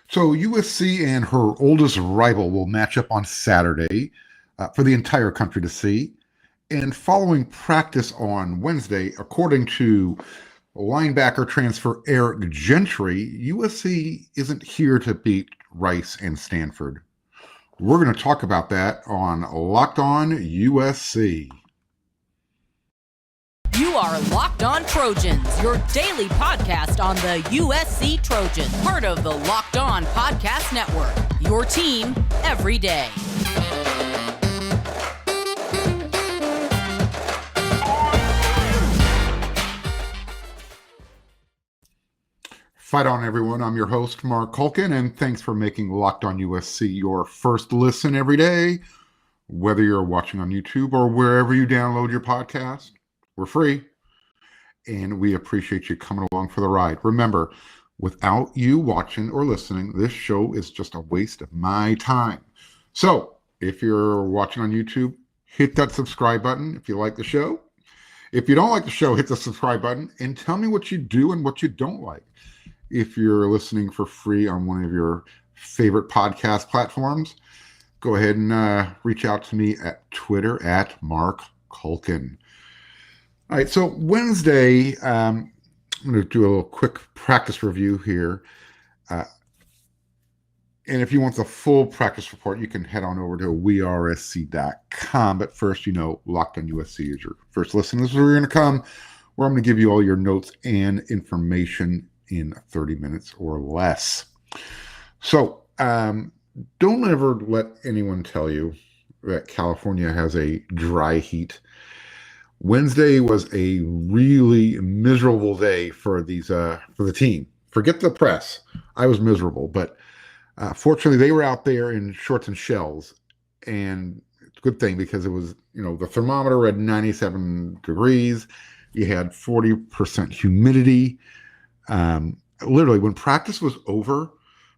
So USC and her oldest rival will match up on Saturday for the entire country to see. And following practice on Wednesday, according to linebacker transfer Eric Gentry, USC isn't here to beat Rice and Stanford. We're going to talk about that on Locked On USC. You are Locked On Trojans, your daily podcast on the USC Trojans, part of the Locked On Podcast Network, your team every day. Fight on, everyone. I'm your host, Marc, and thanks for making Locked On USC your first listen every day. Whether you're watching on YouTube or wherever you download your podcast, we're free, and we appreciate you coming along for the ride. Remember, without you watching or listening, this show is just a waste of my time. So, if you're watching on YouTube, hit that subscribe button if you like the show. If you don't like the show, hit the subscribe button and tell me what you do and what you don't like. If you're listening for free on one of your favorite podcast platforms, go ahead and reach out to me at Twitter at Marc Culkin. All right, so Wednesday, I'm going to do a little quick practice review here. And if you want the full practice report, you can head on over to wearesc.com. But first, Locked On USC is your first listen. This is where you're going to come, where I'm going to give you all your notes and information in 30 minutes or less. So don't ever let anyone tell you that California has a dry heat. Wednesday was a really miserable day for the team. Forget the press. I was miserable, but fortunately they were out there in shorts and shells, and it's a good thing because it was, the thermometer read 97 degrees. You had 40% humidity. Literally, when practice was over,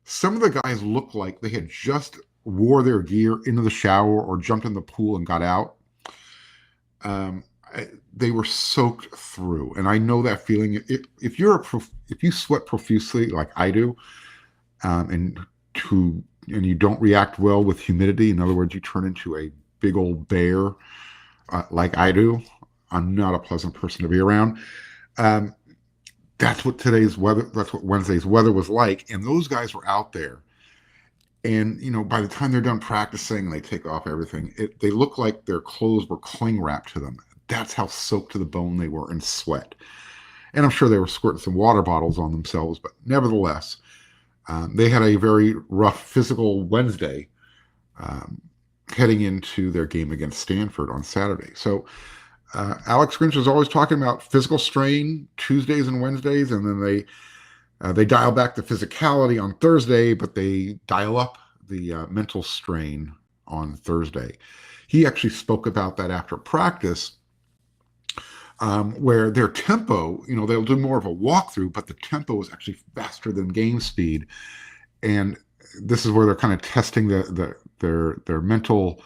some of the guys looked like they had just wore their gear into the shower or jumped in the pool and got out. They were soaked through, and I know that feeling. If you sweat profusely like I do, and you don't react well with humidity, in other words, you turn into a big old bear like I do. I'm not a pleasant person to be around. That's what today's weather. That's what Wednesday's weather was like, and those guys were out there. And, by the time they're done practicing and they take off everything, they look like their clothes were cling wrapped to them. That's how soaked to the bone they were in sweat. And I'm sure they were squirting some water bottles on themselves, but nevertheless, they had a very rough physical Wednesday heading into their game against Stanford on Saturday. So Alex Grinch is always talking about physical strain Tuesdays and Wednesdays, and then they dial back the physicality on Thursday, but they dial up the mental strain on Thursday. He actually spoke about that after practice, where their tempo, they'll do more of a walkthrough, but the tempo is actually faster than game speed. And this is where they're kind of testing their mental,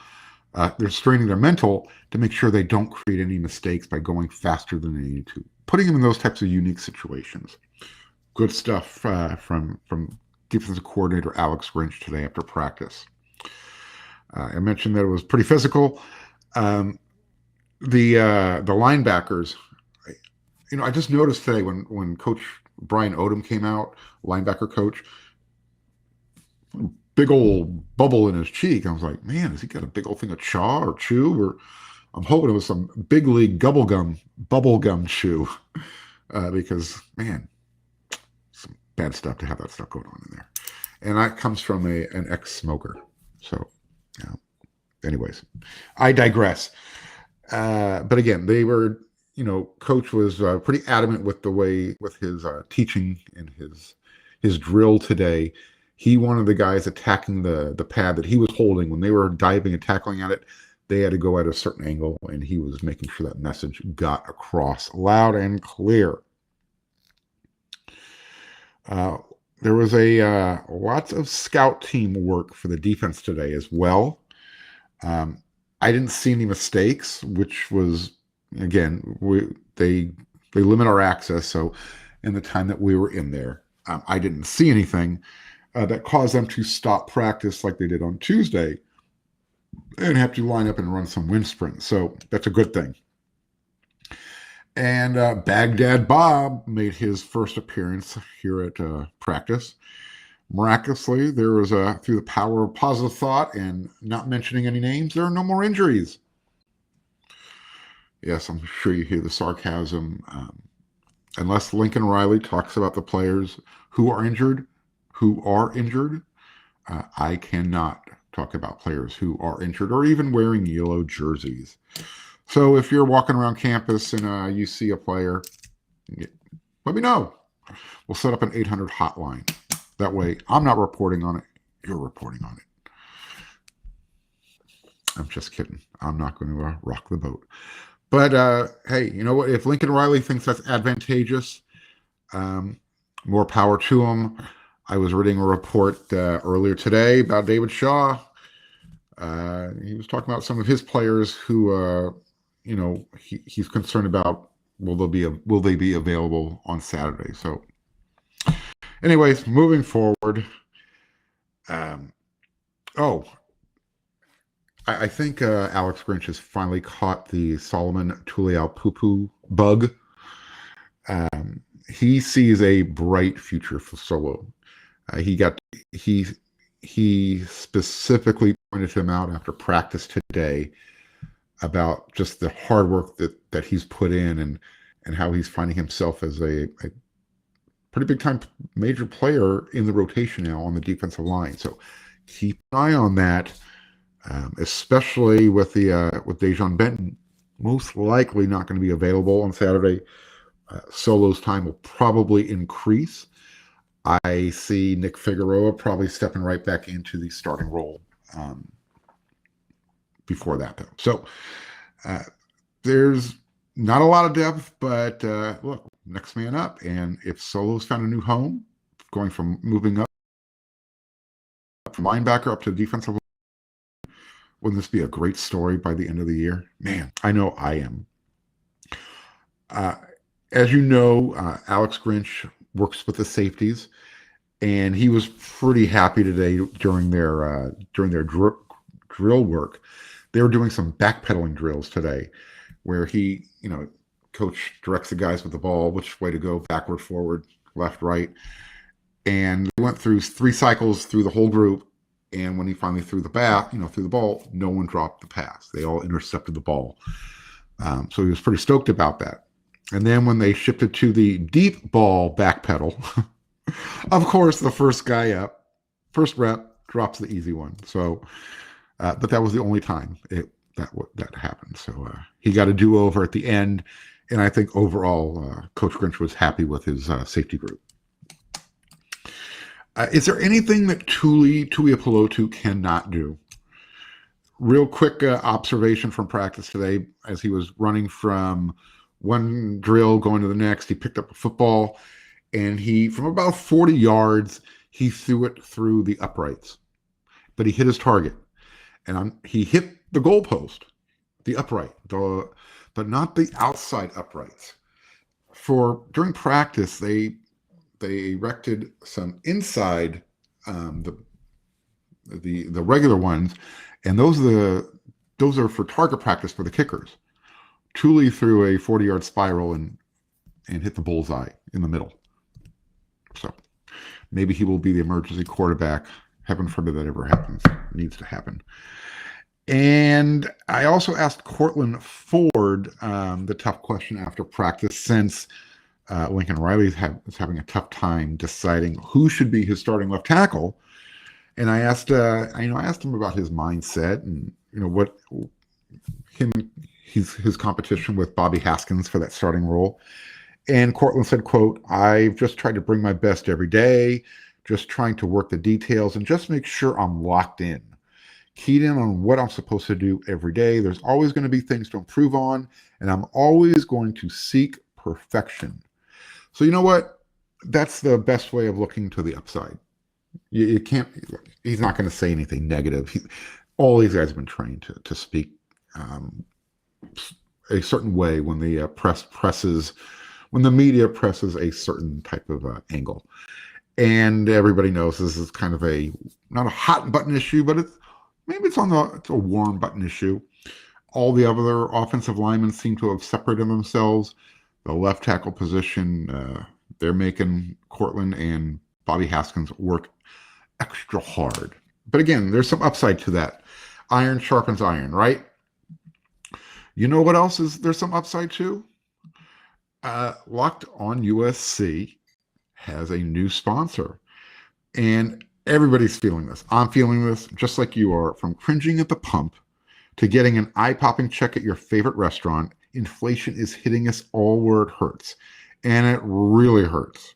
they're straining their mental to make sure they don't create any mistakes by going faster than they need to, putting them in those types of unique situations. Good stuff from defensive coordinator Alex Grinch today after practice. I mentioned that it was pretty physical. The linebackers, I just noticed today when Coach Brian Odom came out, linebacker coach, big old bubble in his cheek. I was like, man, has he got a big old thing of chaw or chew? Or I'm hoping it was some big league bubblegum chew, because man, some bad stuff to have that stuff going on in there. And that comes from an ex-smoker. So, anyways, I digress. But again, they were, Coach was pretty adamant with his teaching and his drill today. He wanted the guys attacking the pad that he was holding when they were diving and tackling at it. They had to go at a certain angle, and he was making sure that message got across loud and clear. There was lots of scout team work for the defense today as well. I didn't see any mistakes, which was, again, they limit our access. So in the time that we were in there, I didn't see anything. that caused them to stop practice like they did on Tuesday and have to line up and run some wind sprints. So that's a good thing. And Baghdad Bob made his first appearance here at practice. Miraculously, there was through the power of positive thought and not mentioning any names, there are no more injuries. Yes, I'm sure you hear the sarcasm. Unless Lincoln Riley talks about the players who are injured, I cannot talk about players who are injured or even wearing yellow jerseys. So if you're walking around campus and you see a player, let me know. We'll set up an 800 hotline. That way, I'm not reporting on it. You're reporting on it. I'm just kidding. I'm not going to rock the boat. But hey, you know what? If Lincoln Riley thinks that's advantageous, more power to him. I was reading a report earlier today about David Shaw. He was talking about some of his players who, he's concerned about will they be available on Saturday. So, anyways, moving forward. I think Alex Grinch has finally caught the Solomon Tuliaupupu bug. He sees a bright future for Solo. He specifically pointed him out after practice today about just the hard work that he's put in and how he's finding himself as a pretty big time major player in the rotation now on the defensive line. So keep an eye on that. Especially with Dejon Benton, most likely not going to be available on Saturday. Solo's time will probably increase. I see Nick Figueroa probably stepping right back into the starting role before that, though. So there's not a lot of depth, but look, next man up. And if Solo's found a new home, going from moving up from linebacker up to defensive, wouldn't this be a great story by the end of the year? Man, I know I am. As you know, Alex Grinch works with the safeties, and he was pretty happy today during their drill work. They were doing some backpedaling drills today, where coach directs the guys with the ball which way to go, backward, forward, left, right, and they went through 3 cycles through the whole group. And when he finally threw the ball, no one dropped the pass. They all intercepted the ball. So he was pretty stoked about that. And then when they shifted to the deep ball backpedal, of course, the first guy up, first rep, drops the easy one. So, but that was the only time that happened. So he got a do-over at the end. And I think overall, Coach Grinch was happy with his safety group. Is there anything that Tuiapulotu cannot do? Real quick observation from practice today, as he was running from one drill going to the next, he picked up a football, and from about 40 yards, he threw it through the uprights. But he hit his target, and he hit the goalpost, the upright, but not the outside uprights. During practice, they erected some inside the regular ones, and those are for target practice for the kickers. Tuli threw a 40-yard spiral and hit the bullseye in the middle. So maybe he will be the emergency quarterback. Heaven forbid that ever happens. It needs to happen. And I also asked Cortland Ford the tough question after practice, since Lincoln Riley is having a tough time deciding who should be his starting left tackle. And I asked him about his mindset and what his competition with Bobby Haskins for that starting role. And Cortland said, quote, "I've just tried to bring my best every day, just trying to work the details and just make sure I'm locked in, keyed in on what I'm supposed to do every day. There's always going to be things to improve on, and I'm always going to seek perfection." So you know what? That's the best way of looking to the upside. You can't. He's not going to say anything negative. All these guys have been trained to speak a certain way when the when the media presses a certain type of angle. And everybody knows this is kind of not a hot button issue, but it's a warm button issue. All the other offensive linemen seem to have separated themselves. The left tackle position, they're making Cortland and Bobby Haskins work extra hard. But again, there's some upside to that. Iron sharpens iron, right? You know what else there's some upside to? Locked on USC has a new sponsor. And everybody's feeling this. I'm feeling this just like you are. From cringing at the pump to getting an eye-popping check at your favorite restaurant, inflation is hitting us all where it hurts. And it really hurts.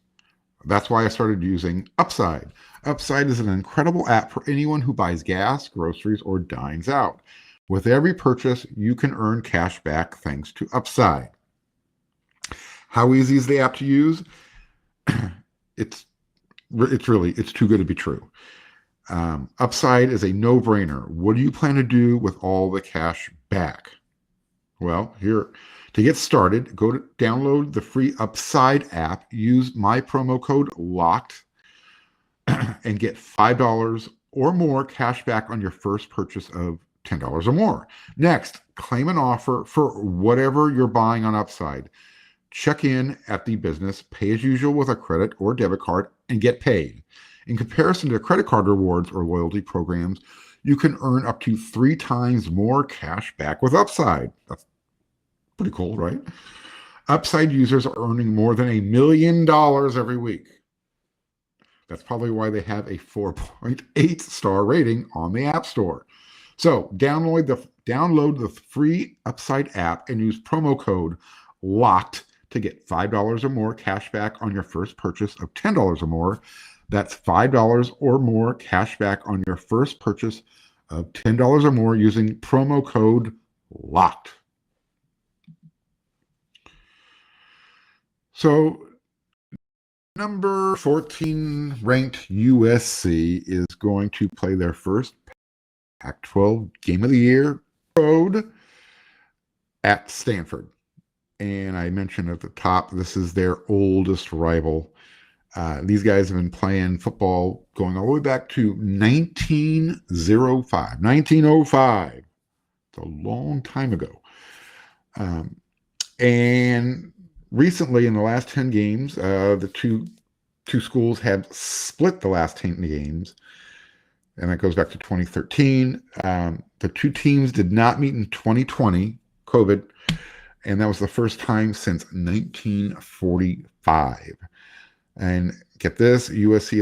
That's why I started using Upside. Upside is an incredible app for anyone who buys gas, groceries, or dines out. With every purchase, you can earn cash back thanks to Upside. How easy is the app to use? It's too good to be true. Upside is a no-brainer. What do you plan to do with all the cash back? Well, here, to get started, go to download the free Upside app, use my promo code LOCKED, and get $5 or more cash back on your first purchase of $10 or more. Next, claim an offer for whatever you're buying on Upside. Check in at the business, pay as usual with a credit or debit card, and get paid. In comparison to credit card rewards or loyalty programs, you can earn up to 3 times more cash back with Upside. That's pretty cool, right? Upside users are earning more than $1 million every week. That's probably why they have a 4.8 star rating on the App Store. So download the free Upside app and use promo code LOCKED to get $5 or more cash back on your first purchase of $10 or more. That's $5 or more cash back on your first purchase of $10 or more using promo code LOCKED. So number 14 ranked USC is going to play their first Pac-12 game of the year road at Stanford. And I mentioned at the top, this is their oldest rival. These guys have been playing football going all the way back to 1905. 1905. It's a long time ago. And recently, in the last 10 games, the two schools have split the last 10 games. And that goes back to 2013. The two teams did not meet in 2020, COVID. And that was the first time since 1945. And get this, USC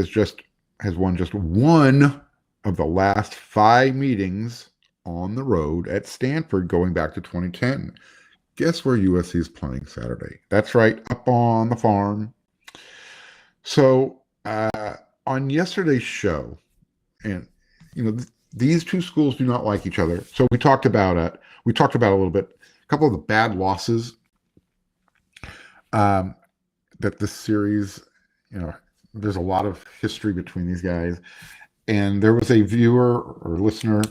has won just one of the last 5 meetings on the road at Stanford going back to 2010. Guess where USC is playing Saturday? That's right, up on the farm. So on yesterday's show, and these two schools do not like each other. So we talked about it. We talked about a little bit. A couple of the bad losses that this series, there's a lot of history between these guys. And there was a viewer or listener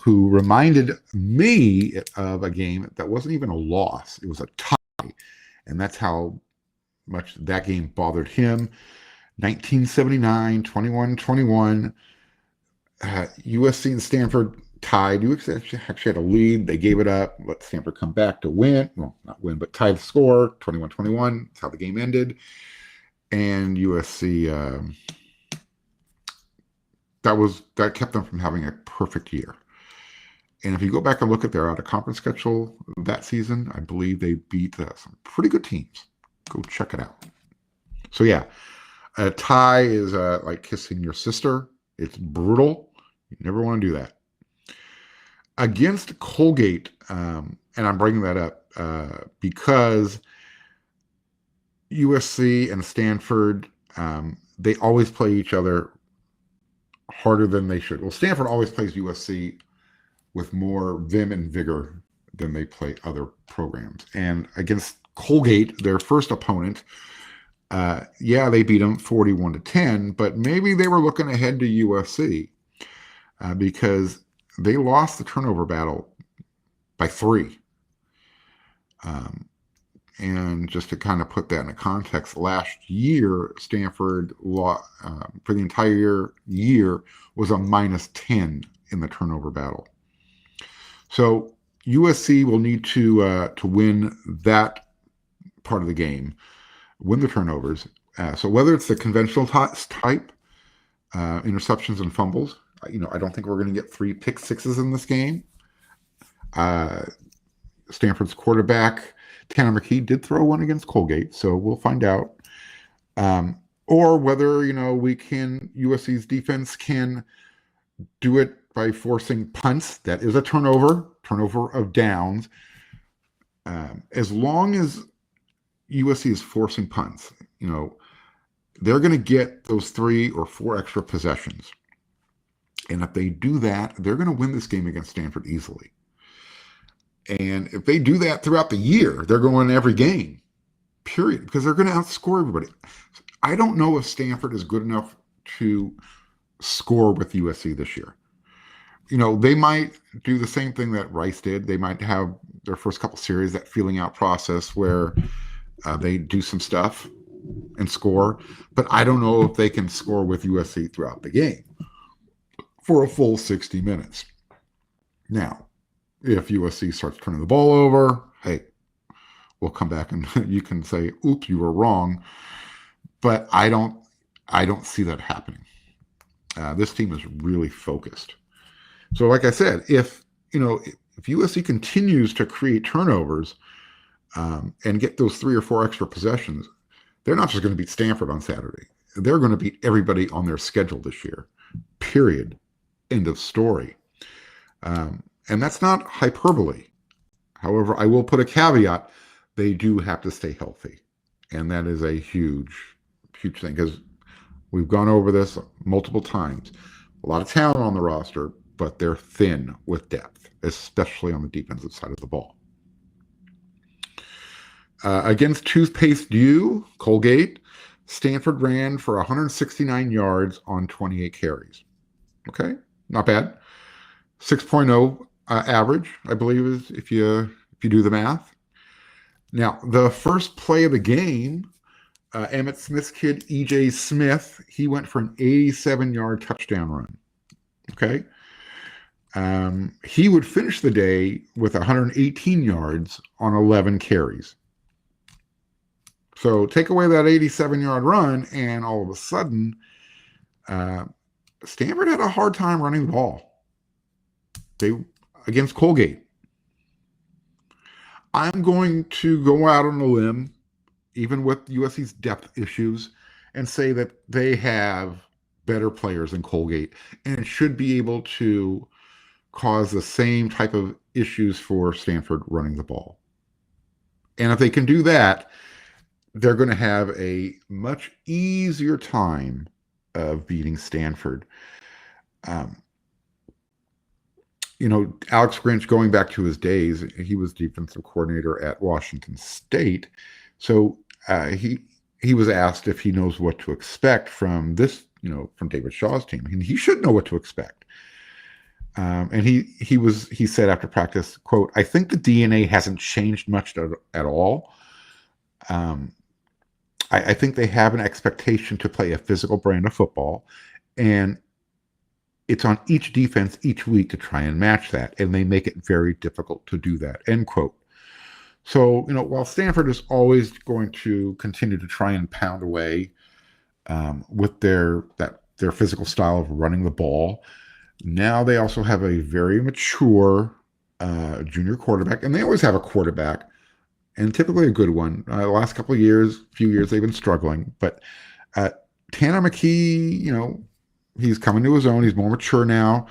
who reminded me of a game that wasn't even a loss. It was a tie. And that's how much that game bothered him. 1979, 21-21. USC and Stanford tied. USC actually had a lead. They gave it up. Let Stanford come back to win. Well, not win, but tie the score. 21-21. That's how the game ended. And USC, that kept them from having a perfect year. And if you go back and look at their out-of-conference schedule that season, I believe they beat some pretty good teams. Go check it out. So yeah, a tie is like kissing your sister. It's brutal. You never want to do that. Against Colgate, and I'm bringing that up because USC and Stanford, they always play each other harder than they should. Well, Stanford always plays USC with more vim and vigor than they play other programs. And against Colgate, their first opponent, they beat them 41-10, but maybe they were looking ahead to USC because they lost the turnover battle by 3. And just to kind of put that into context, last year, Stanford for the entire year was a -10 in the turnover battle. So USC will need to win that part of the game, win the turnovers. So whether it's the conventional type, interceptions and fumbles, I don't think we're going to get 3 pick sixes in this game. Stanford's quarterback, Tanner McKee, did throw one against Colgate, so we'll find out. Or whether, USC's defense can do it by forcing punts. That is a turnover of downs. As long as USC is forcing punts, they're going to get those 3 or 4 extra possessions. And if they do that, they're going to win this game against Stanford easily. And if they do that throughout the year, they're going every game, period, because they're going to outscore everybody. I don't know if Stanford is good enough to score with USC this year. They might do the same thing that Rice did. They might have their first couple series, that feeling out process where they do some stuff and score. But I don't know if they can score with USC throughout the game for a full 60 minutes. Now, if USC starts turning the ball over, hey, we'll come back and you can say, oops, you were wrong. But I don't see that happening. This team is really focused. So like I said, if USC continues to create turnovers and get those 3 or 4 extra possessions, they're not just going to beat Stanford on Saturday. They're going to beat everybody on their schedule this year, period. End of story. And that's not hyperbole. However, I will put a caveat. They do have to stay healthy. And that is a huge, huge thing because we've gone over this multiple times. A lot of talent on the roster, but they're thin with depth, especially on the defensive side of the ball. Against Toothpaste U, Colgate, Stanford ran for 169 yards on 28 carries. Okay, not bad. 6.0 average, I believe, is if you do the math. Now, the first play of the game, Emmitt Smith's kid, E.J. Smith, he went for an 87-yard touchdown run. Okay. He would finish the day with 118 yards on 11 carries. So take away that 87-yard run, and all of a sudden, Stanford had a hard time running the ball. Against Colgate. I'm going to go out on a limb, even with USC's depth issues, and say that they have better players than Colgate and should be able to cause the same type of issues for Stanford running the ball. And if they can do that, they're going to have a much easier time of beating Stanford. Alex Grinch, going back to his days, he was defensive coordinator at Washington State. So he was asked if he knows what to expect from this, from David Shaw's team. And he should know what to expect. And he said after practice, quote, "I think the DNA hasn't changed much at all. I think they have an expectation to play a physical brand of football, and it's on each defense each week to try and match that, and they make it very difficult to do that," end quote. So, while Stanford is always going to continue to try and pound away with their physical style of running the ball, now they also have a very mature junior quarterback, and they always have a quarterback, and typically a good one. The last few years, they've been struggling, but Tanner McKee, he's coming to his own. He's more mature now,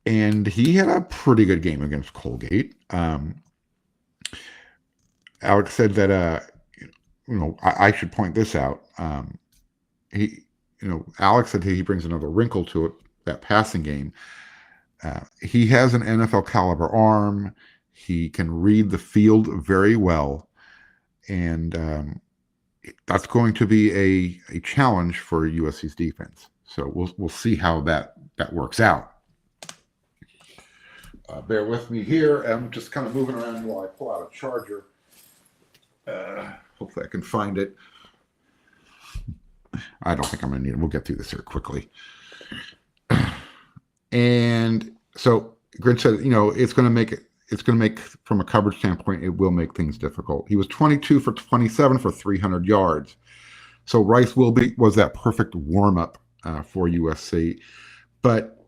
and he had a pretty good game against Colgate. Alex said that, I should point this out. Alex said he brings another wrinkle to it, that passing game. He has an NFL caliber arm. He can read the field very well, and that's going to be a challenge for USC's defense. So we'll see how that works out. Bear with me here. I'm just kind of moving around while I pull out a charger. Hopefully I can find it. I don't think I'm going to need it. We'll get through this here quickly. And so Grinch said, it's going to make, from a coverage standpoint, it will make things difficult. He was 22 for 27 for 300 yards. So Rice was that perfect warm-up for USC. But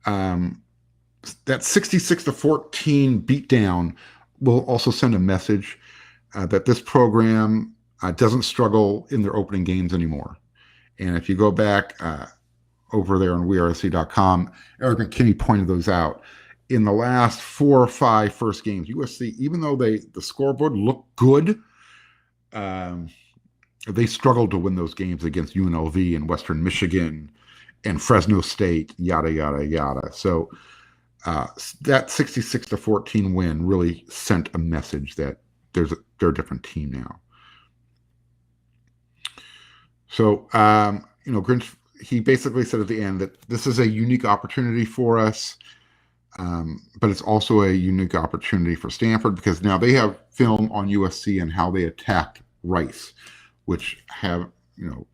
that 66-14 beatdown will also send a message that this program doesn't struggle in their opening games anymore. And if you go back over there on WeAreSC.com, Eric McKinney pointed those out. In the last 4 or 5 first games, USC, even though the scoreboard looked good, they struggled to win those games against UNLV and Western Michigan and Fresno State, yada, yada, yada. So that 66-14 win really sent a message that they're a different team now. So, Grinch, he basically said at the end that this is a unique opportunity for us, but it's also a unique opportunity for Stanford because now they have film on USC and how they attacked Rice, which have,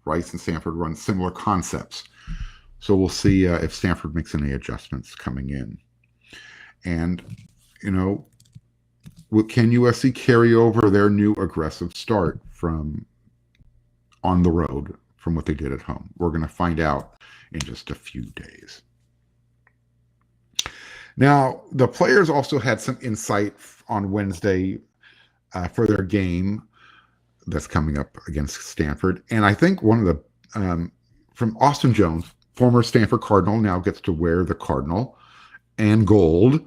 Rice and Stanford run similar concepts. So we'll see if Stanford makes any adjustments coming in. And, can USC carry over their new aggressive start from on the road from what they did at home? We're going to find out in just a few days. Now, the players also had some insight on Wednesday for their game that's coming up against Stanford. And I think one of the, from Austin Jones, former Stanford Cardinal, now gets to wear the Cardinal and gold.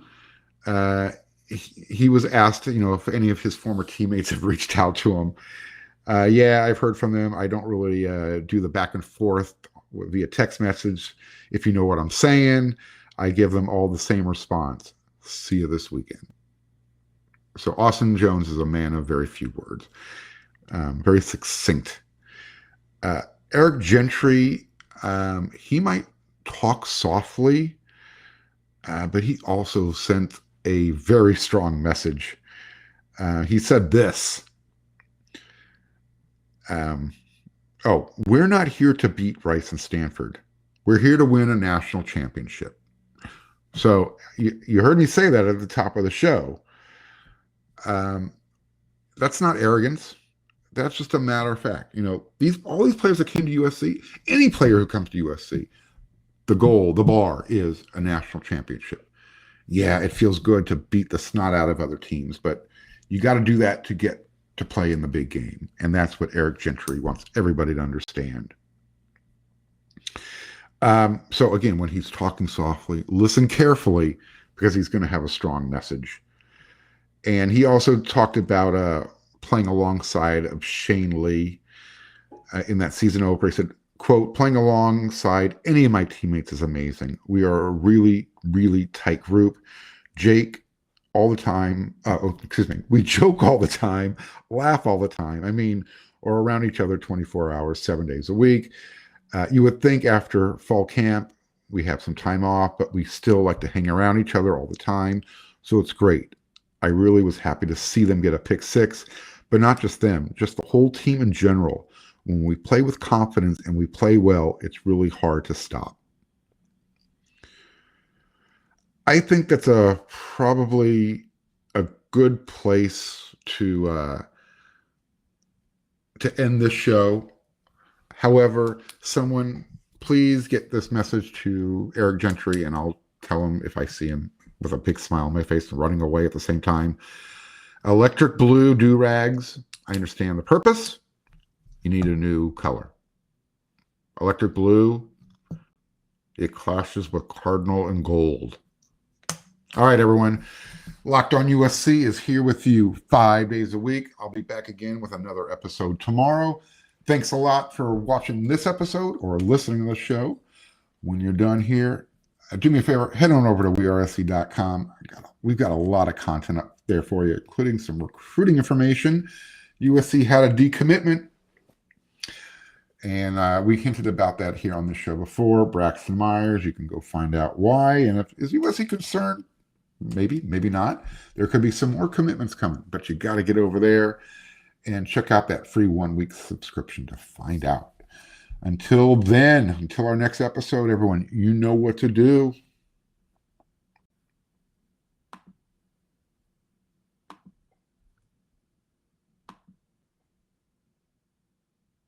He was asked, if any of his former teammates have reached out to him. Yeah, I've heard from them. I don't really do the back and forth via text message. If you know what I'm saying, I give them all the same response. See you this weekend. So Austin Jones is a man of very few words, very succinct. Eric Gentry, he might talk softly, but he also sent a very strong message. He said this. We're not here to beat Rice and Stanford. We're here to win a national championship. So you heard me say that at the top of the show. That's not arrogance. That's just a matter of fact. All these players that came to USC, any player who comes to USC, the goal, the bar is a national championship. Yeah, it feels good to beat the snot out of other teams, but you got to do that to get to play in the big game. And that's what Eric Gentry wants everybody to understand. So again, when he's talking softly, listen carefully because he's going to have a strong message. And he also talked about playing alongside of Shane Lee in that season opener. He said, quote, playing alongside any of my teammates is amazing. We are a really, really tight group. Jake, all the time. We joke all the time, laugh all the time. Or around each other 24 hours, 7 days a week. You would think after fall camp, we have some time off, but we still like to hang around each other all the time. So it's great. I really was happy to see them get a pick six, but not just them, just the whole team in general. When we play with confidence and we play well, it's really hard to stop. I think that's probably a good place to end this show. However, someone please get this message to Eric Gentry, and I'll tell him if I see him with a big smile on my face and running away at the same time. Electric blue do-rags. I understand the purpose. You need a new color. Electric blue, it clashes with cardinal and gold. All right, everyone. Locked On USC is here with you 5 days a week. I'll be back again with another episode tomorrow. Thanks a lot for watching this episode or listening to the show. When you're done here, do me a favor, head on over to WeAreSC.com. We've got a lot of content up there for you, including some recruiting information. USC had a decommitment, and we hinted about that here on the show before. Braxton Myers, you can go find out why. And is USC concerned? Maybe, maybe not. There could be some more commitments coming, but you got to get over there and check out that free 1-week subscription to find out. Until then, until our next episode, everyone, you know what to do.